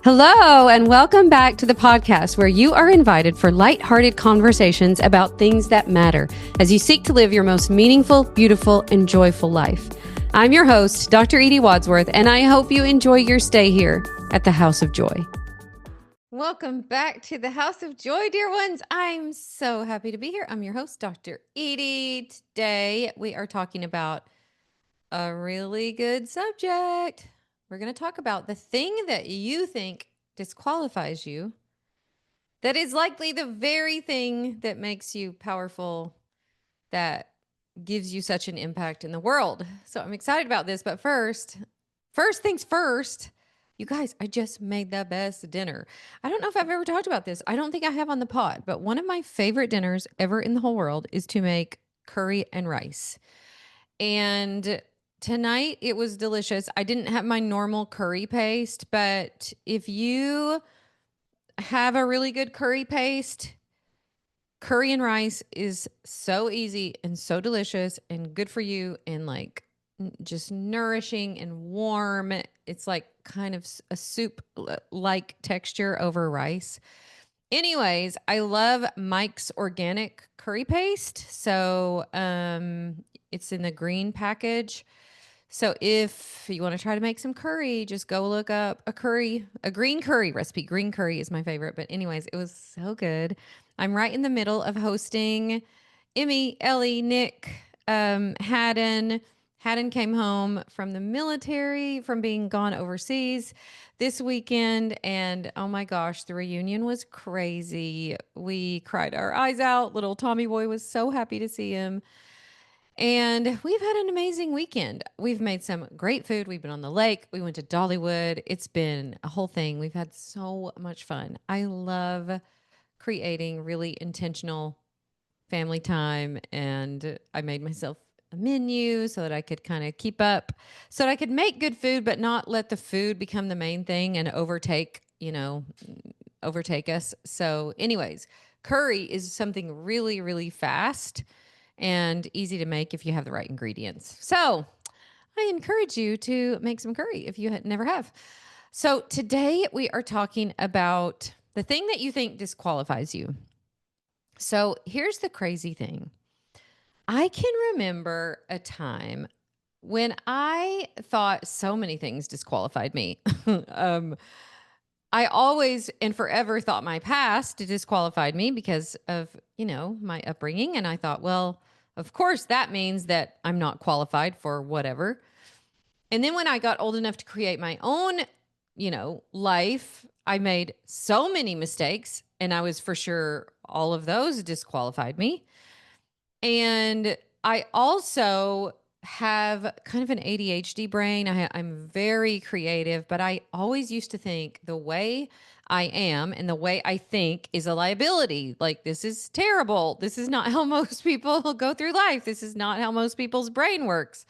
Hello, and welcome back to the podcast where you are invited for lighthearted conversations about things that matter as you seek to live your most meaningful, beautiful, and joyful life. I'm your host, Dr. Edie Wadsworth, and I hope you enjoy your stay here at the House of Joy. Welcome back to the House of Joy, dear ones. I'm so happy to be here. I'm your host, Dr. Edie. Today, we are talking about a really good subject. We're going to talk about the thing that you think disqualifies you, that is likely the very thing that makes you powerful, that gives you such an impact in the world. So I'm excited about this, but first things first, you guys, I just made the best dinner. I don't know if I've ever talked about this. I don't think I have on the pod, but one of my favorite dinners ever in the whole world is to make curry and rice. And tonight it was delicious. I didn't have my normal curry paste, but if you have a really good curry paste, curry and rice is so easy and so delicious and good for you and like just nourishing and warm. It's like kind of a soup like texture over rice. Anyways, I love Mike's organic curry paste. So it's in the green package. So if you want to try to make some curry, just go look up a green curry recipe. Green curry is my favorite. But anyways, it was so good. I'm right in the middle of hosting Emmy, Ellie, Nick, Haddon. Haddon came home from the military, from being gone overseas this weekend. And oh my gosh, the reunion was crazy. We cried our eyes out. Little Tommy boy was so happy to see him. And we've had an amazing weekend. We've made some great food. We've been on the lake. We went to Dollywood. It's been a whole thing. We've had so much fun. I love creating really intentional family time. And I made myself a menu so that I could kind of keep up, so that I could make good food, but not let the food become the main thing and overtake us. So anyways, curry is something really, really fast and easy to make if you have the right ingredients. So I encourage you to make some curry if you never have. So today we are talking about the thing that you think disqualifies you. So here's the crazy thing. I can remember a time when I thought so many things disqualified me. I always and forever thought my past disqualified me because of, my upbringing. And I thought, well, of course, that means that I'm not qualified for whatever. And then when I got old enough to create my own, life, I made so many mistakes. And I was for sure all of those disqualified me. And I also have kind of an ADHD brain. I'm very creative, but I always used to think the way I am and the way I think is a liability. Like, this is terrible. This is not how most people go through life. This is not how most people's brain works.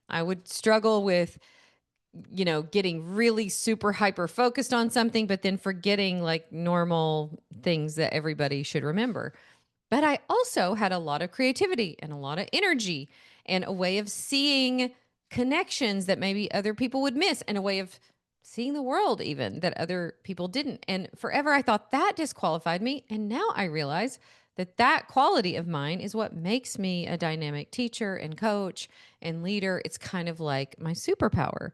I would struggle with, getting really super hyper focused on something, but then forgetting like normal things that everybody should remember. But I also had a lot of creativity and a lot of energy and a way of seeing connections that maybe other people would miss, and a way of seeing the world even that other people didn't. And forever I thought that disqualified me. And now I realize that quality of mine is what makes me a dynamic teacher and coach and leader. It's kind of like my superpower.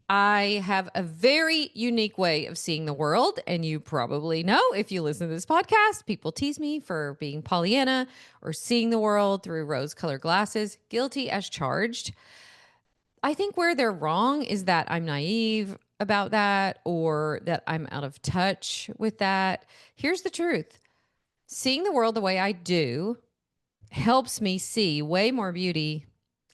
I have a very unique way of seeing the world, and you probably know if you listen to this podcast, people tease me for being Pollyanna or seeing the world through rose-colored glasses. Guilty as charged. I think where they're wrong is that I'm naive about that, or that I'm out of touch with that. Here's the truth. Seeing the world the way I do helps me see way more beauty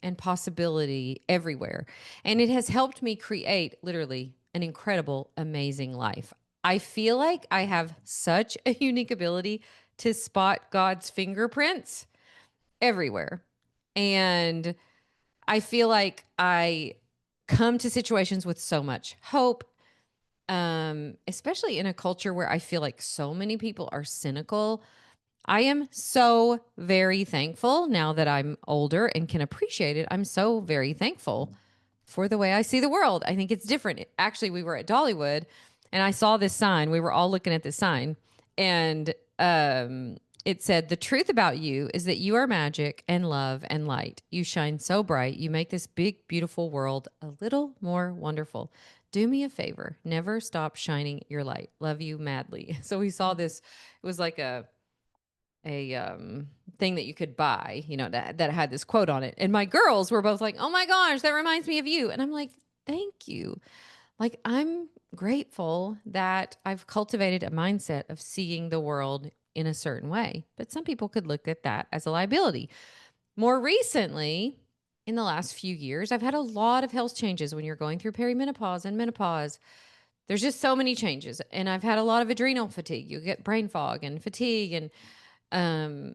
and possibility everywhere. And it has helped me create literally an incredible, amazing life. I feel like I have such a unique ability to spot God's fingerprints everywhere. And I feel like I come to situations with so much hope, especially in a culture where I feel like so many people are cynical. I am so very thankful now that I'm older and can appreciate it. I'm so very thankful for the way I see the world. I think it's different. Actually, we were at Dollywood and I saw this sign. We were all looking at this sign and it said, "The truth about you is that you are magic and love and light. You shine so bright. You make this big, beautiful world a little more wonderful. Do me a favor. Never stop shining your light. Love you madly." So we saw this. It was like a thing that you could buy, that had this quote on it. And my girls were both like, "Oh my gosh, that reminds me of you." And I'm like, "Thank you." Like, I'm grateful that I've cultivated a mindset of seeing the world in a certain way. But some people could look at that as a liability. More recently, in the last few years, I've had a lot of health changes when you're going through perimenopause and menopause. There's just so many changes. And I've had a lot of adrenal fatigue. You get brain fog and fatigue and um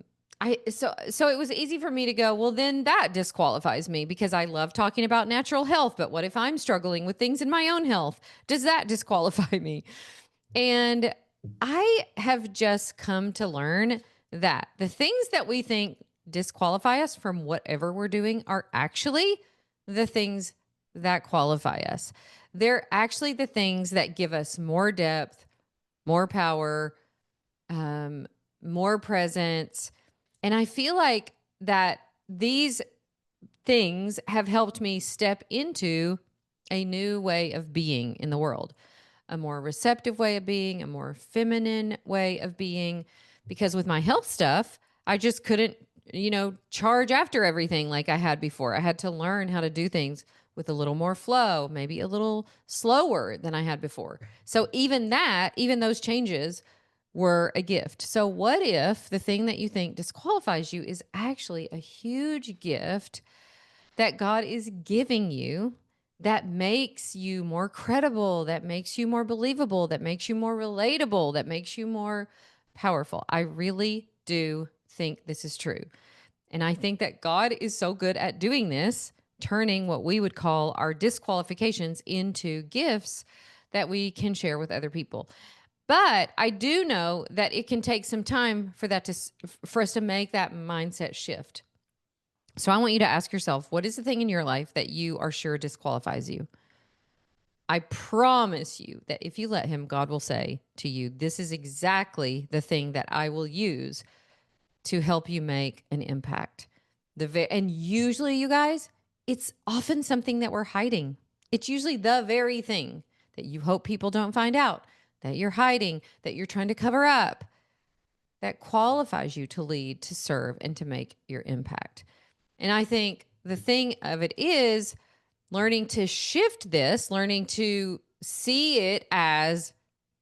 so it was easy for me to go, well, then that disqualifies me because I love talking about natural health, but what if I'm struggling with things in my own health? Does that disqualify me? And I have just come to learn that the things that we think disqualify us from whatever we're doing are actually the things that qualify us. They're actually the things that give us more depth, more power, um, more presence. And I feel like that these things have helped me step into a new way of being in the world, a more receptive way of being, a more feminine way of being. Because with my health stuff, I just couldn't, charge after everything like I had before. I had to learn how to do things with a little more flow, maybe a little slower than I had before. So even those changes were a gift. So what if the thing that you think disqualifies you is actually a huge gift that God is giving you, that makes you more credible, that makes you more believable, that makes you more relatable, that makes you more powerful? I really do think this is true. And I think that God is so good at doing this, turning what we would call our disqualifications into gifts that we can share with other people. But I do know that it can take some time for us to make that mindset shift. So I want you to ask yourself, what is the thing in your life that you are sure disqualifies you? I promise you that if you let him, God will say to you, this is exactly the thing that I will use to help you make an impact. And usually, you guys, it's often something that we're hiding. It's usually the very thing that you hope people don't find out, that you're hiding, that you're trying to cover up, that qualifies you to lead, to serve, and to make your impact. And I think the thing of it is learning to shift this, learning to see it as,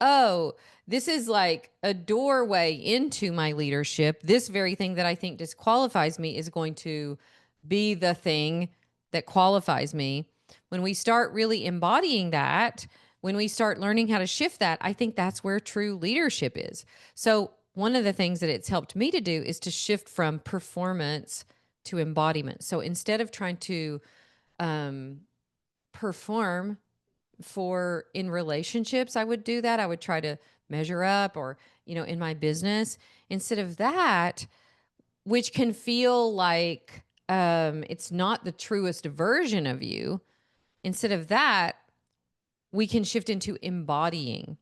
oh, this is like a doorway into my leadership. This very thing that I think disqualifies me is going to be the thing that qualifies me. When we start really embodying that, when we start learning how to shift that, I think that's where true leadership is. So one of the things that it's helped me to do is to shift from performance to embodiment. So instead of trying to perform in relationships, I would do that. I would try to measure up, or, in my business. Instead of that, which can feel like it's not the truest version of you, instead of that, we can shift into embodying.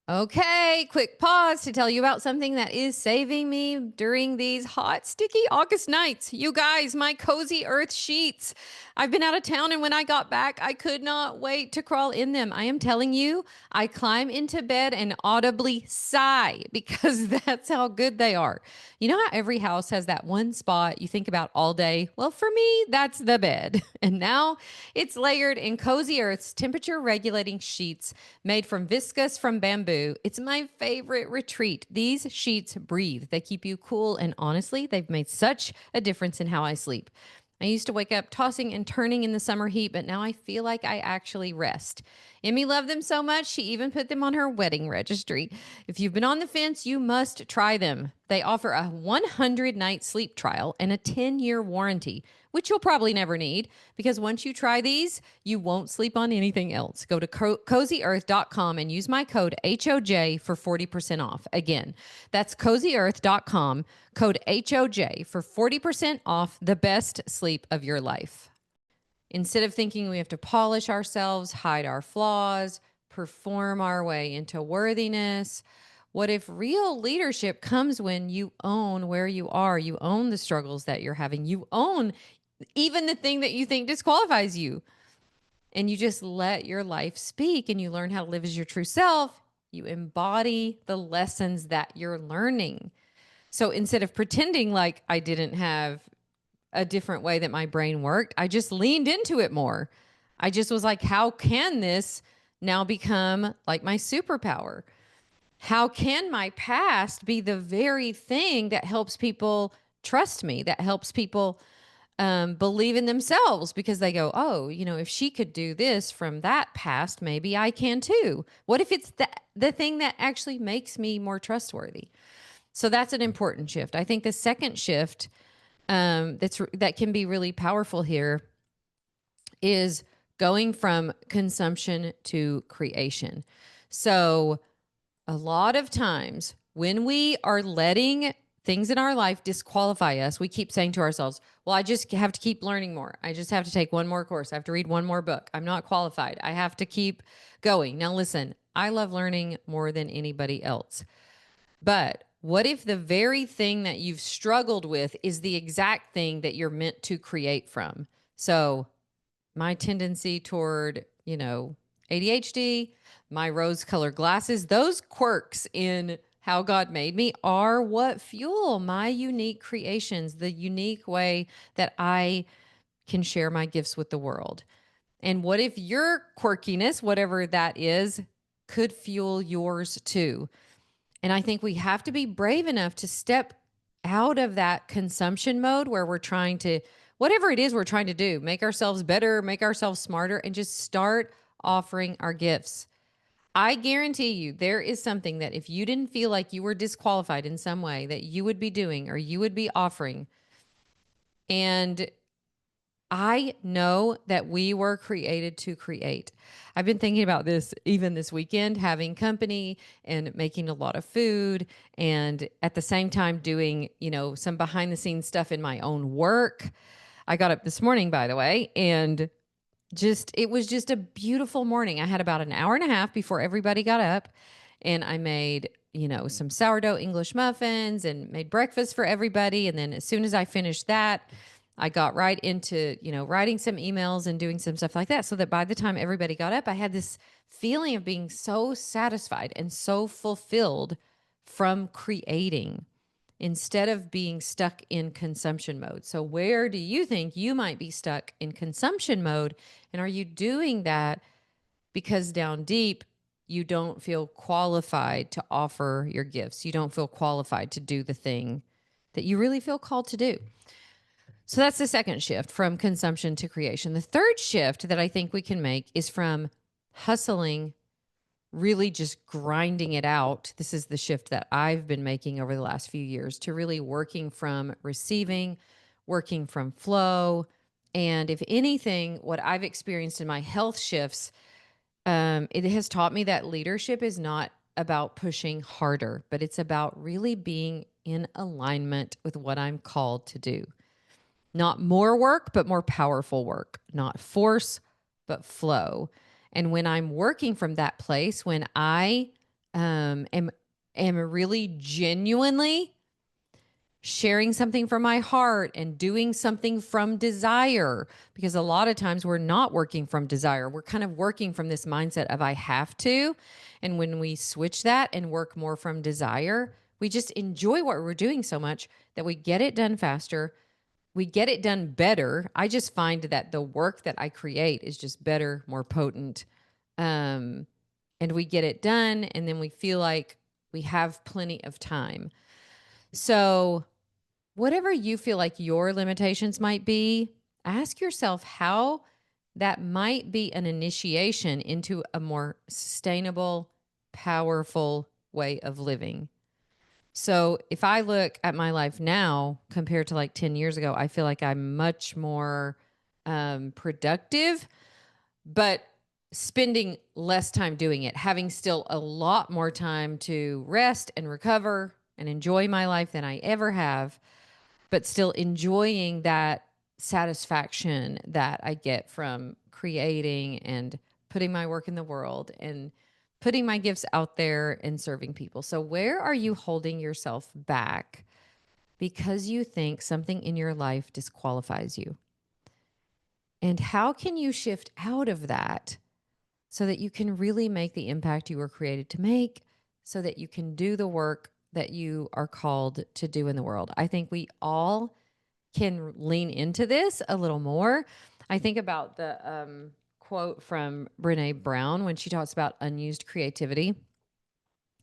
Okay, quick pause to tell you about something that is saving me during these hot, sticky August nights. You guys, my Cozy Earth sheets. I've been out of town, and when I got back, I could not wait to crawl in them. I am telling you, I climb into bed and audibly sigh because that's how good they are. You know how every house has that one spot you think about all day? Well, for me, that's the bed. And now it's layered in Cozy Earth's temperature regulating sheets made from viscose from bamboo. It's my favorite retreat. These sheets breathe. They keep you cool, and honestly, they've made such a difference in how I sleep. I used to wake up tossing and turning in the summer heat, but now I feel like I actually rest. Emmy loved them so much, she even put them on her wedding registry. If you've been on the fence, you must try them. They offer a 100-night sleep trial and a 10-year warranty, which you'll probably never need, because once you try these, you won't sleep on anything else. Go to CozyEarth.com and use my code HOJ for 40% off. Again, that's CozyEarth.com, code HOJ for 40% off the best sleep of your life. Instead of thinking we have to polish ourselves, hide our flaws, perform our way into worthiness, what if real leadership comes when you own where you are? You own the struggles that you're having. You own even the thing that you think disqualifies you. And you just let your life speak and you learn how to live as your true self. You embody the lessons that you're learning. So instead of pretending like I didn't have a different way that my brain worked, I just leaned into it more. I just was like, how can this now become like my superpower? How can my past be the very thing that helps people trust me, that helps people believe in themselves because they go, oh, if she could do this from that past, maybe I can too. What if it's the thing that actually makes me more trustworthy? So that's an important shift. I think the second shift that can be really powerful here is going from consumption to creation. So a lot of times when we are letting things in our life disqualify us, we keep saying to ourselves, well, I just have to keep learning more. I just have to take one more course. I have to read one more book. I'm not qualified. I have to keep going. Now, listen, I love learning more than anybody else. But what if the very thing that you've struggled with is the exact thing that you're meant to create from? So my tendency toward, ADHD, my rose colored glasses, those quirks in how God made me are what fuel my unique creations, the unique way that I can share my gifts with the world. And what if your quirkiness, whatever that is, could fuel yours too? And I think we have to be brave enough to step out of that consumption mode where we're trying to, whatever it is we're trying to do, make ourselves better, make ourselves smarter, and just start offering our gifts. I guarantee you there is something that if you didn't feel like you were disqualified in some way that you would be doing or you would be offering. And I know that we were created to create. I've been thinking about this even this weekend, having company and making a lot of food, and at the same time doing, some behind the scenes stuff in my own work. I got up this morning, by the way, and it was just a beautiful morning. I had about an hour and a half before everybody got up, and I made, some sourdough English muffins and made breakfast for everybody. And then as soon as I finished that, I got right into, writing some emails and doing some stuff like that. So that by the time everybody got up, I had this feeling of being so satisfied and so fulfilled from creating instead of being stuck in consumption mode. So where do you think you might be stuck in consumption mode? And are you doing that because down deep, you don't feel qualified to offer your gifts? You don't feel qualified to do the thing that you really feel called to do. So that's the second shift, from consumption to creation. The third shift that I think we can make is from hustling, really just grinding it out. This is the shift that I've been making over the last few years, to really working from receiving, working from flow. And if anything, what I've experienced in my health shifts, it has taught me that leadership is not about pushing harder, but it's about really being in alignment with what I'm called to do. Not more work, but more powerful work. Not force, but flow. And when I'm working from that place, when I am really genuinely sharing something from my heart and doing something from desire, because a lot of times we're not working from desire. We're kind of working from this mindset of I have to. And when we switch that and work more from desire, we just enjoy what we're doing so much that we get it done faster. We get it done better. I just find that the work that I create is just better, more potent. And we get it done, and then we feel like we have plenty of time. So whatever you feel like your limitations might be, ask yourself how that might be an initiation into a more sustainable, powerful way of living. So if I look at my life now compared to like 10 years ago, I feel like I'm much more productive, but spending less time doing it, having still a lot more time to rest and recover and enjoy my life than I ever have, but still enjoying that satisfaction that I get from creating and putting my work in the world and putting my gifts out there and serving people. So, where are you holding yourself back because you think something in your life disqualifies you? And how can you shift out of that so that you can really make the impact you were created to make, so that you can do the work that you are called to do in the world? I think we all can lean into this a little more. I think about the quote from Brene Brown when she talks about unused creativity.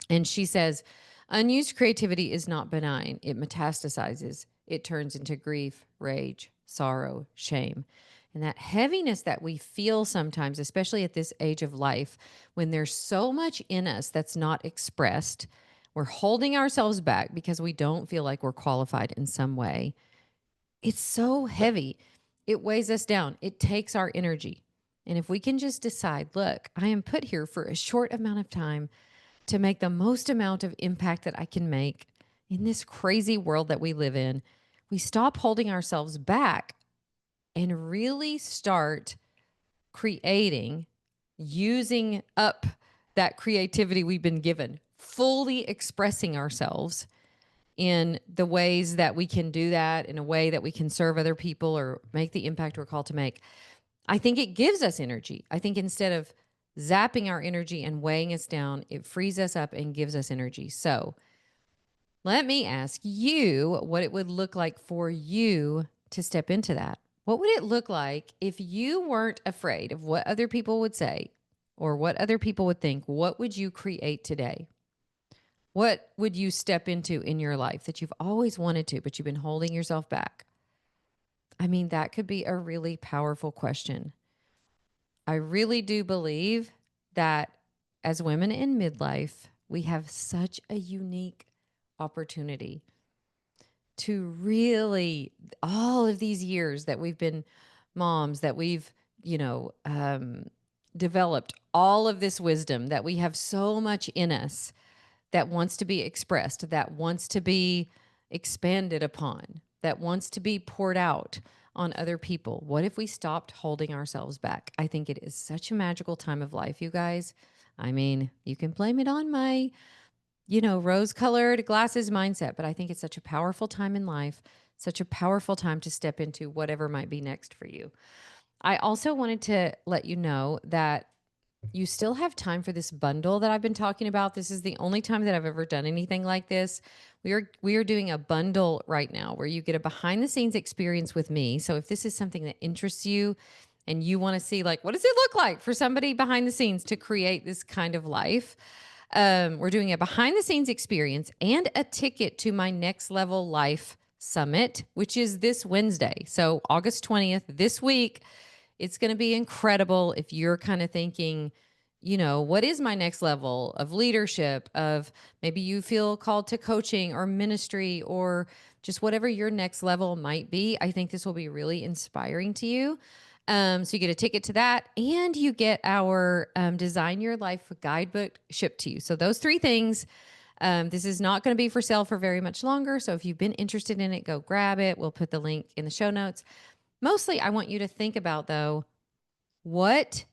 And she says, unused creativity is not benign. It metastasizes. It turns into grief, rage, sorrow, shame. And that heaviness that we feel sometimes, especially at this age of life, when there's so much in us that's not expressed, we're holding ourselves back because we don't feel like we're qualified in some way. It's so heavy. It weighs us down. It takes our energy. And if we can just decide, look, I am put here for a short amount of time to make the most amount of impact that I can make in this crazy world that we live in, we stop holding ourselves back and really start creating, using up that creativity we've been given, fully expressing ourselves in the ways that we can do that, in a way that we can serve other people or make the impact we're called to make. I think it gives us energy. I think instead of zapping our energy and weighing us down, it frees us up and gives us energy. So let me ask you what it would look like for you to step into that. What would it look like if you weren't afraid of what other people would say or what other people would think? What would you create today? What would you step into in your life that you've always wanted to, but you've been holding yourself back? I mean, that could be a really powerful question. I really do believe that as women in midlife, we have such a unique opportunity to really, all of these years that we've been moms, that we've, developed all of this wisdom, that we have so much in us that wants to be expressed, that wants to be expanded upon, that wants to be poured out on other people. What if we stopped holding ourselves back? I think it is such a magical time of life, you guys. I mean, you can blame it on my, rose-colored glasses mindset, but I think it's such a powerful time in life, such a powerful time to step into whatever might be next for you. I also wanted to let you know that you still have time for this bundle that I've been talking about. This is the only time that I've ever done anything like this. We are doing a bundle right now where you get a behind the scenes experience with me. So if this is something that interests you and you want to see, like, what does it look like for somebody behind the scenes to create this kind of life? We're doing a behind the scenes experience and a ticket to my Next Level Life Summit, which is this Wednesday. So August 20th, this week. It's going to be incredible if you're kind of thinking, what is my next level of leadership? Of maybe you feel called to coaching or ministry or just whatever your next level might be. I think this will be really inspiring to you. So you get a ticket to that and you get our Design Your Life guidebook shipped to you. So those three things. This is not going to be for sale for very much longer. So if you've been interested in it, go grab it. We'll put the link in the show notes. Mostly, I want you to think about, though, what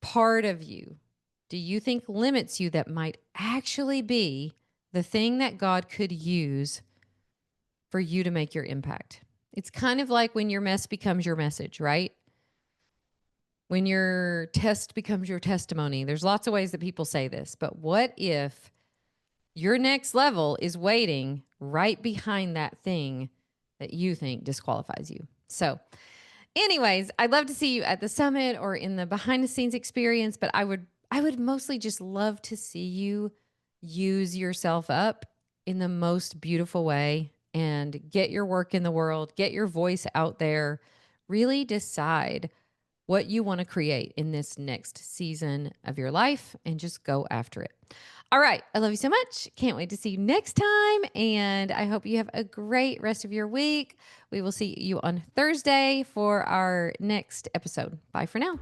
part of you do you think limits you that might actually be the thing that God could use for you to make your impact? It's kind of like when your mess becomes your message, right? When your test becomes your testimony. There's lots of ways that people say this, but what if your next level is waiting right behind that thing that you think disqualifies you? So, anyways, I'd love to see you at the summit or in the behind the scenes experience, but I would mostly just love to see you use yourself up in the most beautiful way and get your work in the world, get your voice out there, really decide what you want to create in this next season of your life and just go after it. All right. I love you so much. Can't wait to see you next time. And I hope you have a great rest of your week. We will see you on Thursday for our next episode. Bye for now.